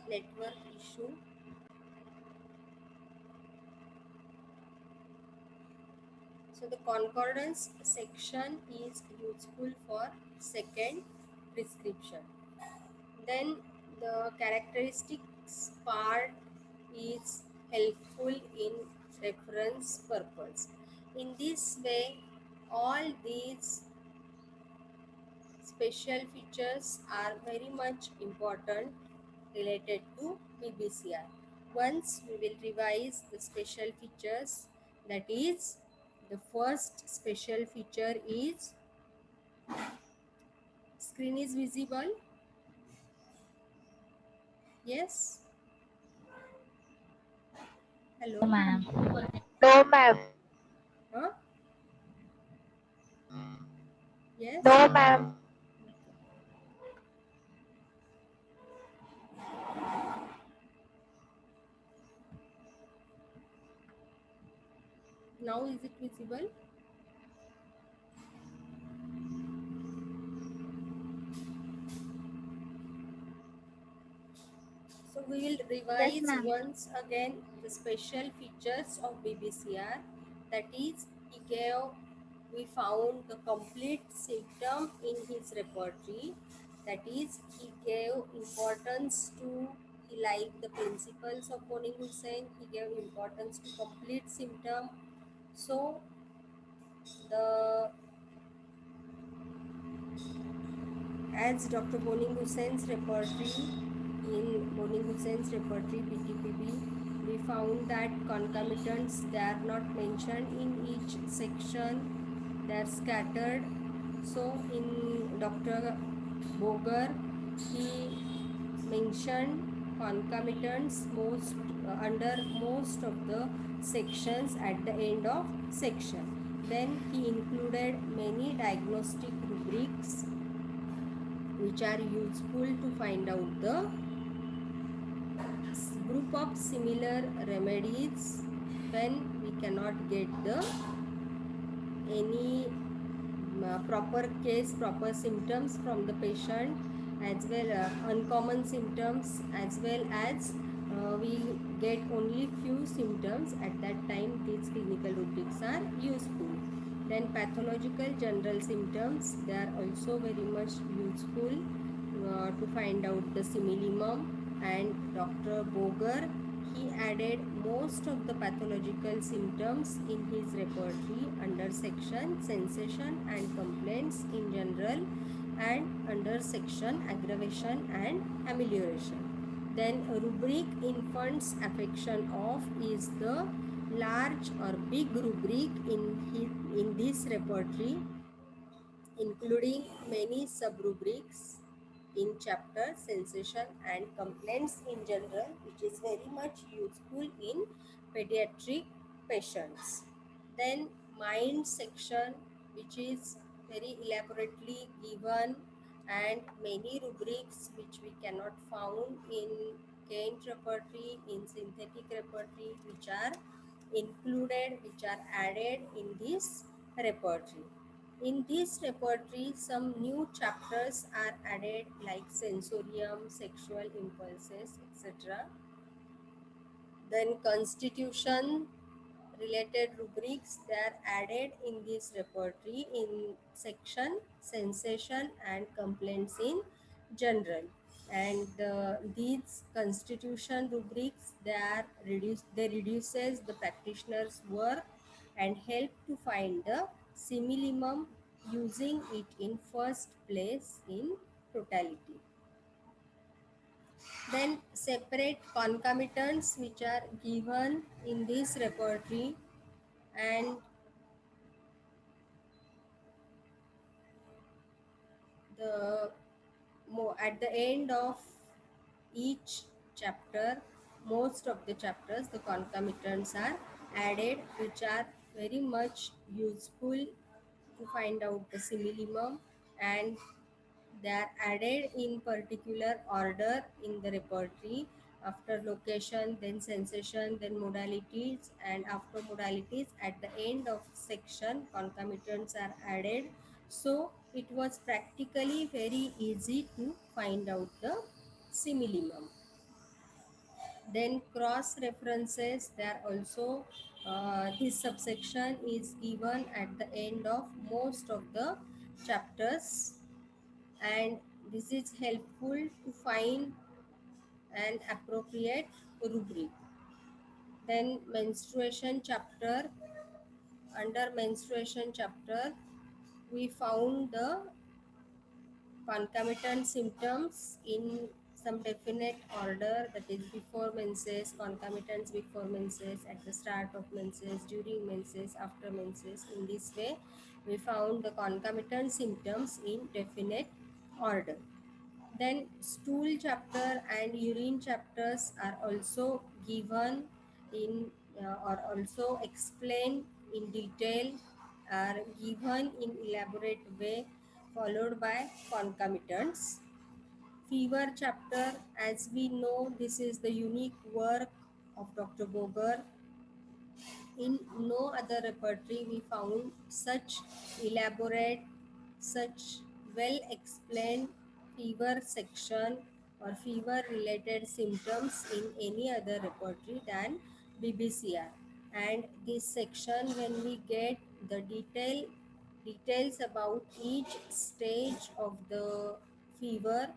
network issue. So the concordance section is useful for second prescription. Then the characteristics part is helpful in reference purpose. In this way, all these special features are very much important related to BBCR. Once we will revise the special features, that is, the first special feature is screen is visible. Yes. No, Hello. ma'am. No, ma'am. Huh? Yes. No, ma'am. Now is it visible? So we will Yes, revise ma'am. once again the special features of BBCR. That is, we found the complete symptom in his repertory. That is, he gave importance to, he liked the principles of Boning Hussain. He gave importance to complete symptom. So the as Dr. Boning Hussein's repertory, in Boning Hussein's repertory BTPB, we found that concomitants, they are not mentioned in each section, they are scattered. So in Dr. Boger, he mentioned concomitants under most of the sections at the end of section. Then he included many diagnostic rubrics which are useful to find out the group of similar remedies when we cannot get the any proper case, proper symptoms from the patient, as well uncommon symptoms, as well as we get only few symptoms. At that time these clinical rubrics are useful. Then pathological general symptoms, they are also very much useful to find out the similimum. And Dr. Boger, he added most of the pathological symptoms in his repertory under section sensation and complaints in general, and under section aggravation and amelioration. Then rubric infants affection of is the large or big rubric in this repertory, including many sub-rubrics in chapter sensation and complaints in general, which is very much useful in pediatric patients. Then mind section, which is very elaborately given, and many rubrics which we cannot found in Kent repertory, in synthetic repertory, which are included, which are added in this repertory. In this repertory, some new chapters are added like sensorium, sexual impulses, etc. Then constitution related rubrics, they are added in this repertory in section sensation and complaints in general. And these constitution rubrics, they reduces the practitioner's work and help to find the similimum, using it in first place in totality. Then separate concomitants which are given in this repertory, and the at the end of each chapter, most of the chapters, the concomitants are added, which are very much useful to find out the similimum, and they are added in particular order in the repertory, after location, then sensation, then modalities, and after modalities at the end of section concomitants are added. So it was practically very easy to find out the similimum. Then cross references, they are also this subsection is given at the end of most of the chapters, and this is helpful to find an appropriate rubric. Then menstruation chapter, under menstruation chapter we found the concomitant symptoms in some definite order, that is before menses, concomitants before menses, at the start of menses, during menses, after menses. In this way we found the concomitant symptoms in definite order. Then stool chapter and urine chapters are also given in or also explained in detail, are given in elaborate way, followed by concomitants. Fever chapter, as we know, this is the unique work of Dr. Boger. In no other repertory we found such elaborate, such well explained fever section or fever related symptoms in any other repertory than BBCR. And this section, when we get the details about each stage of the fever,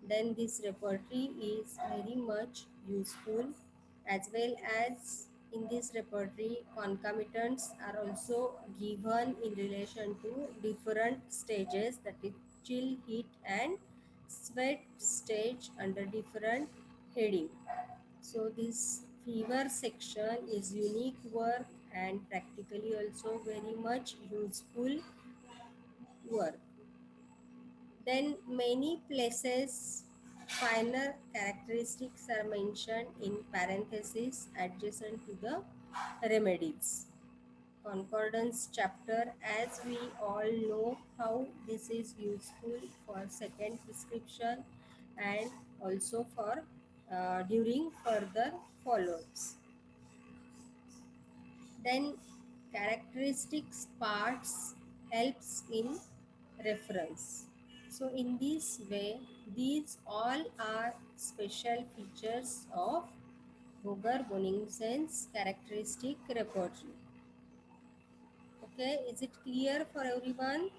then this repertory is very much useful. As well as in this repertory, concomitants are also given in relation to different stages, that is chill, heat and sweat stage under different heading. So this fever section is unique work and practically also very much useful work. Then many places finer characteristics are mentioned in parentheses adjacent to the remedies. Concordance chapter, as we all know how this is useful for second prescription and also for during further follow-ups. Then characteristics parts helps in reference. So in this way, these all are special features of Boger-Bonningsen's characteristic repertory. Okay, is it clear for everyone?